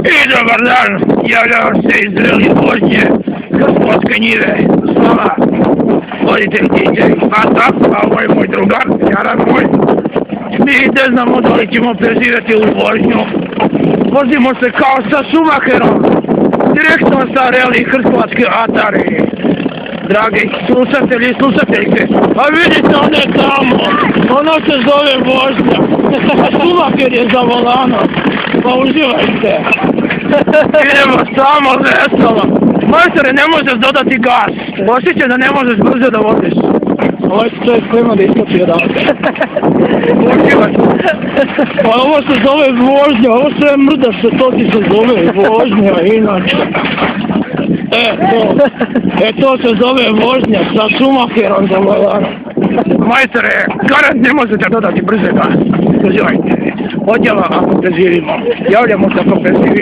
I dobar dan, javljam se iz Zreli vožnje, Hrvatske njive, Slava, voditelj DJ Fata, a ovo je moj drugar, Jaran moj. Mi ne znamo da li ćemo preživjeti u vožnju, vozimo se kao sa Schumacherom, direktno sa Reli Hrvatske Atari. Dragi slušatelji i slušateljke, a vidite one tamo, ono se zove vožnja, Schumacher je za volanom, pa uživajte. Idemo samo veselo. Majstore, ne možeš dodati gas, osjećaj da ne možeš brzo da voziš. Ovo je spremno da iskoči odavde. Uživajte. Pa ovo se zove vožnja, ovo sve mrda se, to ti se zove vožnja, inače. To se zove vožnja sa Schumacherom za volanom. Majstore, garant ne možete dodati brze gas. Uživajte. Odjela ako preživimo. Javljamo se ako preživimo.